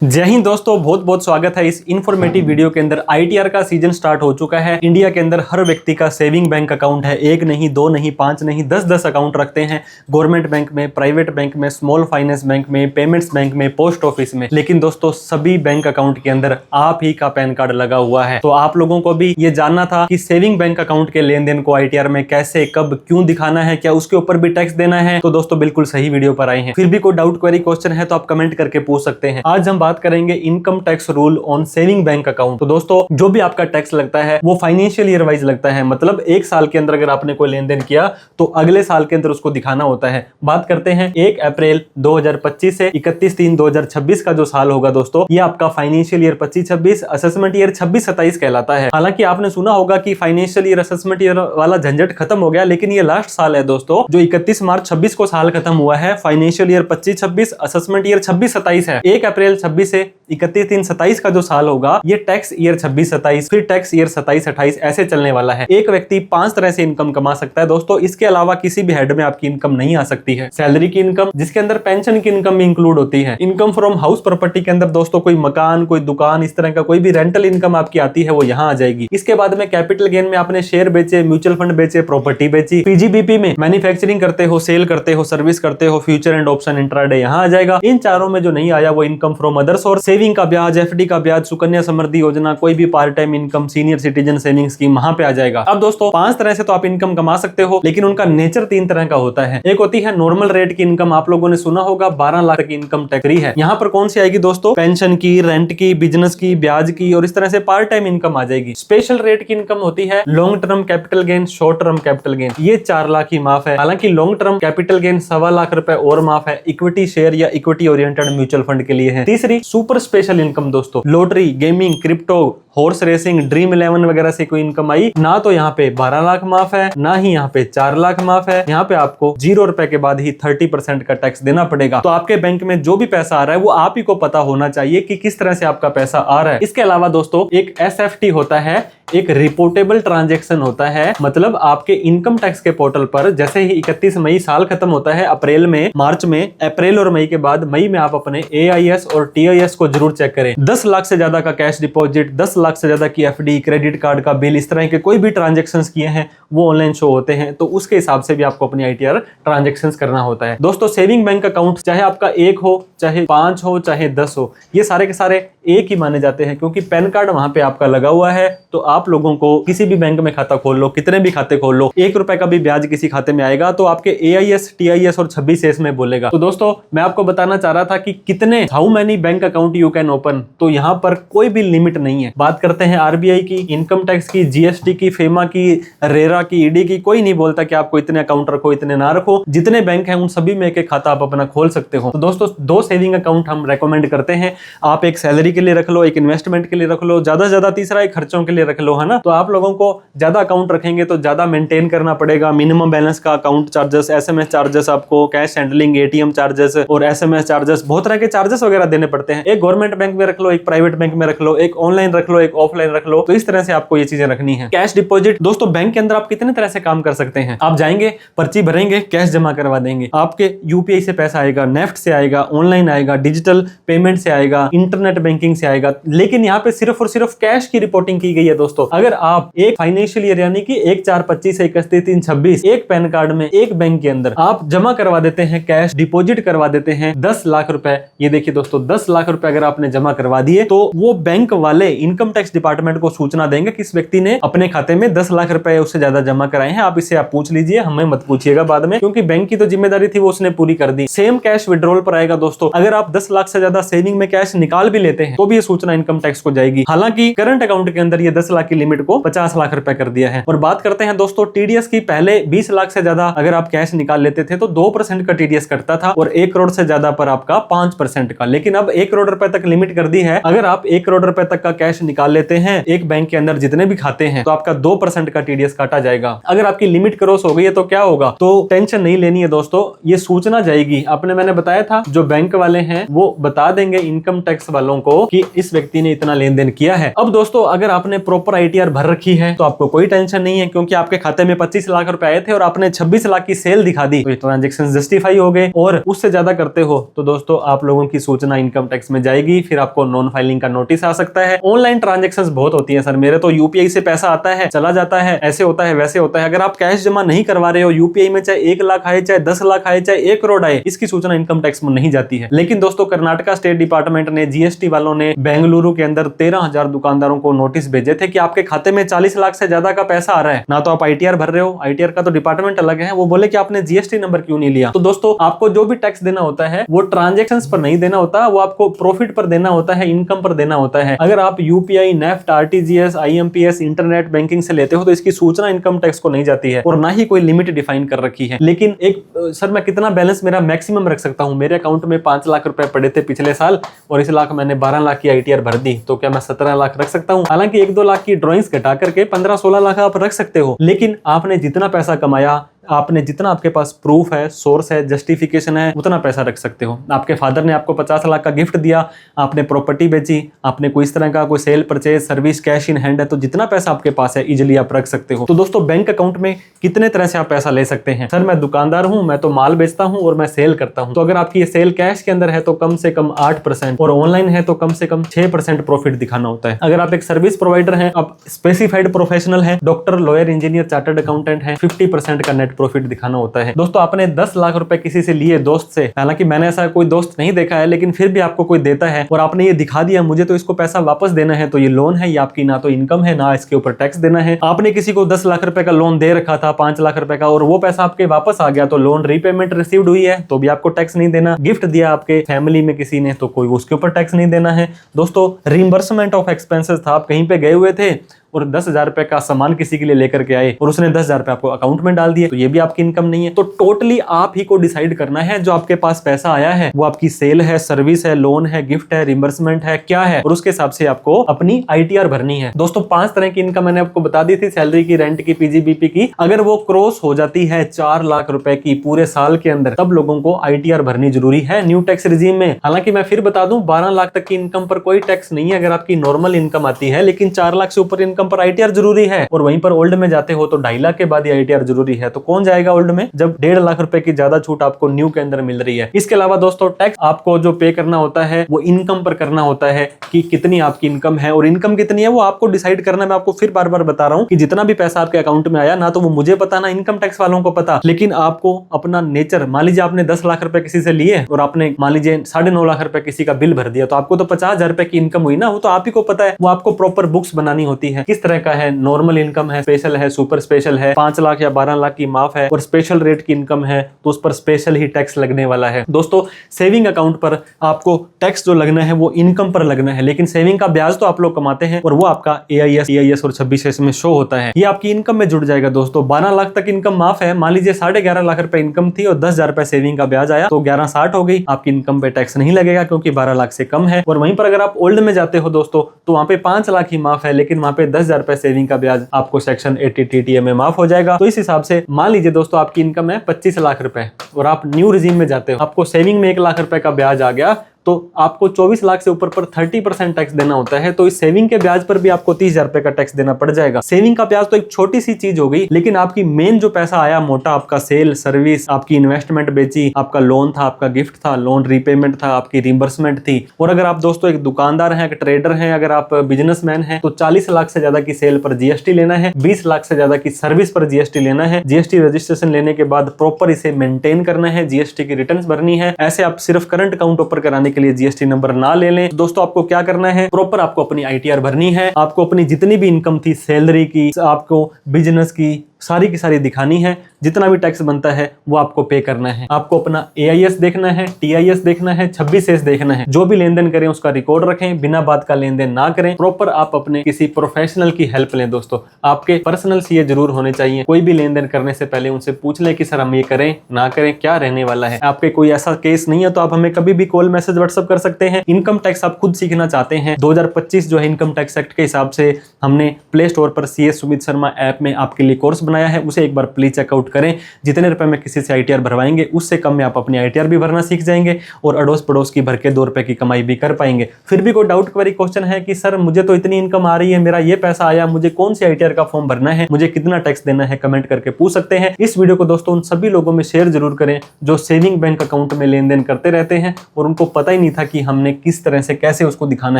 जय हिंद दोस्तों, बहुत बहुत स्वागत है इस इन्फॉर्मेटिव वीडियो के अंदर। आईटीआर का सीजन स्टार्ट हो चुका है। इंडिया के अंदर हर व्यक्ति का सेविंग बैंक अकाउंट है। एक नहीं, दो नहीं, पांच नहीं, 10-10 अकाउंट रखते हैं गवर्नमेंट बैंक में, प्राइवेट बैंक में, स्मॉल फाइनेंस बैंक में, पेमेंट्स बैंक में, पोस्ट ऑफिस में। लेकिन दोस्तों सभी बैंक अकाउंट के अंदर आप ही का पैन कार्ड लगा हुआ है। तो आप लोगों को भी ये जानना था कि सेविंग बैंक अकाउंट के लेन देन को आईटीआर में कैसे, कब, क्यों दिखाना है, क्या उसके ऊपर भी टैक्स देना है। तो दोस्तों बिल्कुल सही वीडियो पर आए हैं। फिर भी कोई डाउट, क्वेरी, क्वेश्चन है तो आप कमेंट करके पूछ सकते हैं। आज हम बात करेंगे income tax rule on saving bank account. तो दोस्तों जो भी आपका टैक्स लगता है वो फाइनेंशियल ईयर वाइज लगता है। मतलब एक साल के अंदर अगर आपने कोई लेन देन किया तो अगले साल के अंदर उसको दिखाना होता है। बात करते हैं 1 अप्रैल 2025 से 31/3/2026 का जो साल होगा दोस्तों, ये आपका फाइनेंशियल ईयर 25-26, असेसमेंट ईयर 26-27 कहलाता है। हालांकि आपने सुना होगा कि फाइनेंशियल ईयर असेसमेंट ईयर वाला झंझट खत्म हो गया, लेकिन ये लास्ट साल है दोस्तों। जो 31 मार्च 26 को साल खत्म हुआ है, फाइनेंशियल ईयर 25-26, असेसमेंट ईयर 26-27 है। 1 अप्रैल 26 से 31/3/27 का जो साल होगा ये टैक्स ईयर 26-27, फिर टैक्स ईयर 27-28 ऐसे चलने वाला है। एक व्यक्ति 5 तरह से इनकम कमा सकता है दोस्तों। इसके अलावा किसी भी हेड में आपकी इनकम नहीं आ सकती है। सैलरी की इनकम, जिसके अंदर पेंशन की इनकम भी इंक्लूड होती है। इनकम फ्रॉम हाउस प्रॉपर्टी के अंदर दोस्तों कोई मकान, कोई दुकान, इस तरह का कोई भी रेंटल इनकम आपकी आती है वो यहाँ आ जाएगी। इसके बाद में कैपिटल गेन में आपने शेयर बेचे, म्यूचुअल फंड बेचे, प्रॉपर्टी बेची। पीजीबीपी में मैन्युफैक्चरिंग करते हो, सेल करते हो, सर्विस करते हो, फ्यूचर एंड ऑप्शन इंट्राडे यहाँ आ जाएगा। इन चारों में जो नहीं आया वो income from other source, saving का ब्याज, एफडी का ब्याज, सुकन्या समृद्धि योजना, कोई भी part time income, senior citizen saving scheme वहां पे आ जाएगा। अब दोस्तों 5 तरह से तो आप इनकम कमा सकते हो, लेकिन उनका नेचर 3 तरह का होता है। एक होती है नॉर्मल रेट की इनकम, आप लोगों ने सुना होगा 12 लाख की इनकम टैक्स फ्री है। यहाँ पर कौन सी आएगी दोस्तों? पेंशन की, रेंट की, बिजनेस की, ब्याज की, और इस तरह से पार्ट टाइम इनकम आ जाएगी। स्पेशल रेट की इनकम होती है long term capital gain, short term capital gain, ये 4 लाख ही माफ है। हालांकि long term capital gain 1.25 lakh रुपए और माफ है, इक्विटी शेयर या इक्विटी ओरिएंटेड म्यूचुअल फंड के लिए है। तीसरी सुपर स्पेशल इनकम दोस्तों, lottery, gaming, crypto, horse racing, dream 11 वगैरह से कोई इनकम आई ना, तो यहाँ पे 12 लाख माफ है, ना ही यहाँ पे 4 लाख माफ है। यहाँ पे आपको 0 रुपए के बाद ही 30% का टैक्स देना पड़ेगा। तो आपके बैंक में जो भी पैसा आ रहा है वो आप ही को पता होना चाहिए कि किस तरह से आपका पैसा आ रहा है। इसके अलावा दोस्तों एक एसएफटी होता है, एक रिपोर्टेबल ट्रांजैक्शन होता है। मतलब आपके इनकम टैक्स के पोर्टल पर जैसे ही 31 मई साल खत्म होता है, अप्रैल में, मार्च में, अप्रैल और मई के बाद मई में आप अपने एआईएस और टीआईएस को जरूर चेक करें। 10 लाख से ज्यादा का कैश डिपॉजिट, 10 लाख से ज्यादा की एफडी, क्रेडिट कार्ड का बिल, इस तरह के कोई भी ट्रांजेक्शन किए हैं वो ऑनलाइन शो होते हैं। तो उसके हिसाब से भी आपको अपनी आईटीआर ट्रांजेक्शन करना होता है। दोस्तों सेविंग बैंक अकाउंट चाहे आपका 1 हो, चाहे 5 हो, चाहे 10 हो, ये सारे के सारे एक ही माने जाते हैं, क्योंकि पैन कार्ड वहां पे आपका लगा हुआ है। तो आप लोगों को किसी भी बैंक में खाता खोल लो, कितने भी खाते खोल लो, 1 रुपए का भी ब्याज किसी खाते में आएगा तो आपके एआईएस, टीआईएस और 26 में बोलेगा। तो दोस्तों मैं आपको बताना चाह रहा था कि कितने, how many bank account you can open. तो यहाँ पर कोई भी लिमिट नहीं है। बात करते हैं आरबीआई की, इनकम टैक्स की, जीएसटी की, फेमा की, रेरा की, ईडी की, कोई नहीं बोलता कि आपको इतने अकाउंट रखो, इतने ना रखो। जितने बैंक हैं उन सभी में एक खाता आप अपना खोल सकते हो। तो दोस्तों 2 सेविंग अकाउंट हम रेकमेंड करते हैं। आप एक सैलरी के लिए रख लो, एक इन्वेस्टमेंट के लिए रख लो, ज्यादा से ज्यादा तीसरा एक खर्चों के लिए रख लो, है ना। तो आप लोगों को ज्यादा अकाउंट रखेंगे तो ज्यादा मेंटेन करना पड़ेगा। मिनिमम बैलेंस का अकाउंट चार्जेस, एसएमएस चार्जेस, आपको कैश हैंडलिंग, एटीएम चार्जेस और एसएमएस चार्जेस, बहुत तरह के चार्जेस वगैरह देने पड़ते हैं। एक गवर्नमेंट बैंक में रख लो, एक प्राइवेट बैंक में रख लो, एक ऑनलाइन रख लो, एक ऑफलाइन रख लो। तो इस तरह से आपको ये चीजें रखनी है। कैश डिपॉजिट दोस्तों बैंक के अंदर आप कितने तरह से काम कर सकते हैं। आप जाएंगे, पर्ची भरेंगे, कैश जमा करवा देंगे, आपके यूपीआई से पैसा आएगा, नेफ्ट से आएगा, ऑनलाइन आएगा, डिजिटल पेमेंट से आएगा, इंटरनेट बैंकिंग से आएगा। लेकिन यहाँ पे सिर्फ और सिर्फ कैश की रिपोर्टिंग की गई है दोस्तों। अगर आप एक फाइनेंशियल ईयर यानी कि 1/4/25 से 31/3/26 एक पैन कार्ड में एक बैंक के अंदर आप जमा करवा देते हैं, कैश डिपॉजिट करवा देते हैं 10 लाख रुपए। ये देखिए दोस्तों 10 लाख रुपए अगर आपने जमा करवा दिए तो वो बैंक वाले इनकम टैक्स डिपार्टमेंट को सूचना देंगे कि इस व्यक्ति ने अपने खाते में 10 लाख रुपए उससे ज्यादा जमा कराए हैं। आप इससे आप पूछ लीजिए, हमें मत पूछिएगा बाद में, क्योंकि बैंक की तो जिम्मेदारी थी वो उसने पूरी कर दी। सेम कैश विड्रॉल पर आएगा दोस्तों। अगर आप 10 लाख से ज्यादा सेविंग में कैश निकाल भी लेते हैं तो भी ये सूचना इनकम टैक्स को जाएगी। हालांकि करंट अकाउंट के अंदर ये 10 लाख की लिमिट को 50 लाख रुपए कर दिया है। और बात करते हैं दोस्तों टीडीएस की। पहले 20 लाख से ज्यादा अगर आप कैश निकाल लेते थे तो 2% का टीडीएस कटता था, और 1 करोड़ से ज्यादा पर आपका 5% का। लेकिन अब 1 करोड़ रुपए तक लिमिट कर दी है। अगर आप 1 करोड़ रुपए तक का कैश निकाल लेते हैं एक बैंक के अंदर जितने भी खाते हैं तो आपका 2% का टीडीएस काटा जाएगा। अगर आपकी लिमिट क्रॉस हो गई है तो क्या होगा? तो टेंशन नहीं लेनी है दोस्तों, ये सूचना जाएगी। आपने, मैंने बताया था जो बैंक वाले हैं वो बता देंगे इनकम टैक्स वालों को कि इस व्यक्ति ने इतना लेन देन किया है। अब दोस्तों अगर आपने प्रॉपर ITR भर रखी है तो आपको कोई टेंशन नहीं है, क्योंकि आपके खाते में 25 लाख रुपए आए थे और आपने 26 लाख की सेल दिखा दी तो ये ट्रांजेक्शन जस्टिफाई हो गए। और उससे ज्यादा करते हो तो दोस्तों आप लोगों की सूचना इनकम टैक्स में जाएगी, फिर आपको नॉन फाइलिंग का नोटिस आ सकता है। ऑनलाइन ट्रांजेक्शंस बहुत होती है सर, मेरे तो UPI से पैसा आता है चला जाता है, ऐसे होता है वैसे होता है। अगर आप कैश जमा नहीं करवा रहे हो, UPI में चाहे 1 लाख आए, चाहे 10 लाख आए, चाहे 1 करोड़ आए, इसकी सूचना इनकम टैक्स में नहीं जाती है। लेकिन दोस्तों कर्नाटका स्टेट डिपार्टमेंट ने, GST वालों ने बेंगलुरु के अंदर 13,000 दुकानदारों को नोटिस भेजे थे कि आपके खाते में 40 लाख से ज्यादा का पैसा आ रहा है, ना तो आप ITR भर रहे हो, ITR का तो डिपार्टमेंट अलग है, वो बोले कि आपने GST नंबर क्यों नहीं लिया। तो दोस्तों आपको जो भी टैक्स देना होता है वो ट्रांजेक्शंस पर नहीं देना होता, वो आपको प्रॉफिट पर देना होता है, इनकम पर देना होता है। अगर आप UPI, NEFT, RTGS, IMPS, internet banking से लेते हो तो इसकी सूचना इनकम टैक्स को नहीं जाती है और ना ही कोई लिमिट डिफाइन कर रखी है। लेकिन एक सर मैं कितना बैलेंस मेरा मैक्सिमम रख सकता हूं, मेरे अकाउंट में 5 लाख रुपए पड़े थे पिछले साल और इस लाख मैंने 12 लाख की ITR भर दी, तो क्या मैं 17 लाख रख सकता हूं? हालांकि 1-2 लाख की ड्रॉइंग्स घटा करके 15-16 लाख आप रख सकते हो, लेकिन आपने जितना पैसा कमाया, आपने जितना आपके पास प्रूफ है, सोर्स है, जस्टिफिकेशन है, उतना पैसा रख सकते हो। आपके फादर ने आपको 50 लाख का गिफ्ट दिया, आपने प्रॉपर्टी बेची, आपने कोई इस तरह का कोई cell purchase service cash in hand है, तो जितना पैसा आपके पास है इजिली आप रख सकते हो। तो दोस्तों बैंक अकाउंट में कितने तरह से आप पैसा ले सकते हैं? सर मैं दुकानदार हूं, मैं तो माल बेचता हूं और मैं सेल करता हूं, तो अगर आपकी ये सेल कैश के अंदर है तो कम से कम 8% और ऑनलाइन है तो कम से कम 6% प्रॉफिट दिखाना होता है। अगर आप एक सर्विस प्रोवाइडर हैं, आप स्पेसिफाइड प्रोफेशनल है, doctor, lawyer, engineer, chartered accountant है, 50% का नेट प्रॉफिट दिखाना होता है। दोस्तों आपने 10 लाख रुपए किसी से लिए दोस्त से, हालांकि मैंने ऐसा कोई दोस्त नहीं देखा है, लेकिन फिर भी आपको कोई देता है और आपने ये दिखा दिया मुझे तो इसको पैसा वापस देना है, तो ये लोन है, ये आपकी ना तो इनकम है ना इसके ऊपर टैक्स देना है। आपने किसी को 10 लाख रुपए का लोन दे रखा था, 5 लाख रुपए का, और वो पैसा आपके वापस आ गया तो लोन रीपेमेंट रिसीव्ड हुई है तो भी आपको टैक्स नहीं देना। गिफ्ट दिया आपके फैमिली में किसी ने तो कोई उसके ऊपर टैक्स नहीं देना है। दोस्तों रिइंबर्समेंट ऑफ एक्सपेंसेस था, आप कहीं पे गए हुए थे और 10,000 रुपए का सामान किसी के लिए लेकर के आए और उसने 10,000 रुपए आपको अकाउंट में डाल दिए, तो ये भी आपकी इनकम नहीं है। तो टोटली आप ही को डिसाइड करना है जो आपके पास पैसा आया है वो आपकी सेल है, सर्विस है, लोन है, गिफ्ट है, रिइंबर्समेंट है, क्या है, और उसके हिसाब से आपको अपनी ITR भरनी है। दोस्तों 5 तरह की इनकम मैंने आपको बता दी थी, सैलरी की, रेंट की, PGBP की। अगर वो क्रॉस हो जाती है 4 लाख रुपए की पूरे साल के अंदर, तब लोगों को ITR भरनी जरूरी है न्यू टैक्स रिजीम में। हालांकि मैं फिर बता दूं 12 लाख तक की इनकम पर कोई टैक्स नहीं है अगर आपकी नॉर्मल इनकम आती है, लेकिन 4 लाख से ऊपर इनकम पर ITR जरूरी है। और वहीं पर ओल्ड में जाते हो तो 2.5 लाख के बाद ही ITR जरूरी है। तो कौन जाएगा ओल्ड में जब 1.5 लाख रुपए की ज्यादा छूट आपको न्यू के अंदर मिल रही है। इसके अलावा दोस्तों टैक्स आपको जो पे करना होता है वो इनकम पर करना होता है कि कितनी आपकी इनकम है और इनकम कितनी है वो आपको डिसाइड करना। मैं आपको फिर बार बार बता रहा हूं कि जितना भी पैसा आपके अकाउंट में आया ना तो वो मुझे पता ना इनकम टैक्स वालों को पता, लेकिन आपको अपना नेचर, मान लीजिए आपने 10 लाख रुपए किसी से लिए और आपने मान लीजिए 9.5 लाख रुपए किसी का बिल भर दिया, तो आपको तो 50,000 रुपए की इनकम हुई ना, वो तो आप ही को पता है। वो आपको प्रॉपर बुक्स बनानी होती है किस तरह का है, नॉर्मल इनकम है, स्पेशल है, सुपर स्पेशल है, 5 लाख या 12 लाख की माफ है और स्पेशल रेट की इनकम है तो उस पर स्पेशल ही टैक्स लगने वाला है। दोस्तों सेविंग अकाउंट पर आपको टैक्स जो लगना है वो इनकम पर लगना है, लेकिन सेविंग का ब्याज तो आप लोग कमाते हैं और वो आपका AIS, EIS और 26S में शो होता है, ये आपकी इनकम में जुड़ जाएगा। दोस्तों 12 लाख तक इनकम माफ है, मान लीजिए 11.5 लाख रुपए इनकम थी और 10,000 रुपए सेविंग का ब्याज आया तो 1160 हो गई, आपकी इनकम पे टैक्स नहीं लगेगा क्योंकि 12 लाख से कम है। और वहीं पर अगर आप ओल्ड में जाते हो दोस्तों तो वहां पे 5 लाख ही माफ है, लेकिन वहां पे 10,000 रुपए सेविंग का ब्याज आपको सेक्शन 80 TTA में माफ हो जाएगा। तो इस हिसाब से मान लीजिए दोस्तों आपकी इनकम है 25 लाख रुपए और आप न्यू रिजीम में जाते हो, आपको सेविंग में 1 लाख रुपए का ब्याज आ गया तो आपको 24 लाख से ऊपर पर 30% टैक्स देना होता है। तो इस सेविंग के ब्याज पर भी आपको 30,000 रुपए का टैक्स देना पड़ जाएगा। सेविंग का ब्याज तो एक छोटी सी चीज हो गई, लेकिन आपकी मेन जो पैसा आया मोटा, आपका सेल, सर्विस, आपकी इन्वेस्टमेंट बेची, आपका लोन था, आपका गिफ्ट था, लोन रीपेमेंट था, आपकी रिइंबर्समेंट थी। और अगर आप दोस्तों एक दुकानदार हैं, एक ट्रेडर हैं, अगर आप बिजनेसमैन हैं तो 40 लाख से ज्यादा की सेल पर GST लेना है, 20 लाख से ज्यादा की सर्विस पर GST लेना है। GST रजिस्ट्रेशन लेने के बाद प्रॉपर इसे मेंटेन करना है, GST की रिटर्न्स भरनी है। ऐसे आप सिर्फ करंट अकाउंट ओपन कराने के लिए GST नंबर ना ले लें। दोस्तों आपको क्या करना है, प्रॉपर आपको अपनी ITR भरनी है, आपको अपनी जितनी भी इनकम थी, सैलरी की, आपको बिजनेस की, सारी की सारी दिखानी है। जितना भी टैक्स बनता है वो आपको पे करना है। आपको अपना AIS देखना है, TIS देखना है, 26S देखना है। जो भी लेन देन करें उसका रिकॉर्ड रखें, बिना बात का लेन देन ना करें। प्रॉपर आप अपने किसी प्रोफेशनल की हेल्प लें। दोस्तों आपके पर्सनल CA जरूर होने चाहिए। कोई भी लेन देन करने से पहले उनसे पूछ लें कि सर हम ये करें ना करें, क्या रहने वाला है। आपके कोई ऐसा केस नहीं है तो आप हमें कभी भी कॉल, मैसेज, व्हाट्सएप कर सकते हैं। इनकम टैक्स आप खुद सीखना चाहते हैं, 2025 जो है इनकम टैक्स एक्ट के हिसाब से हमने प्ले स्टोर पर CS सुमित शर्मा ऐप में आपके लिए कोर्स बनाया है उसे एक बार प्लीज चेकआउट करें। जितने रुपए में किसी से ITR भरवाएंगे उससे कम में आप अपनी ITR भी भरना सीख जाएंगे और अड़ोस पड़ोस की भर के 2 रुपए की कमाई भी कर पाएंगे। फिर भी कोई डाउट क्वेरी क्वेश्चन है कि सर मुझे तो इतनी इनकम आ रही है, मेरा ये पैसा आया, मुझे कौन सी ITR का फॉर्म भरना है, मुझे कितना टैक्स देना है, कमेंट करके पूछ सकते हैं। इस वीडियो को दोस्तों उन सभी लोगों में शेयर जरूर करें जो सेविंग बैंक अकाउंट में लेन देन करते रहते हैं और उनको पता ही नहीं था कि हमने किस तरह से कैसे उसको दिखाना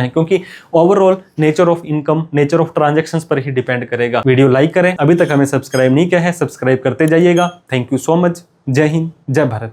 है, क्योंकि overall nature of income, nature of transactions पर ही डिपेंड करेगा। वीडियो लाइक करें, अभी तक हमें सब्सक्राइब नहीं किया है सब्सक्राइब करते जाइएगा। Thank you so much. जय हिंद, जय भारत।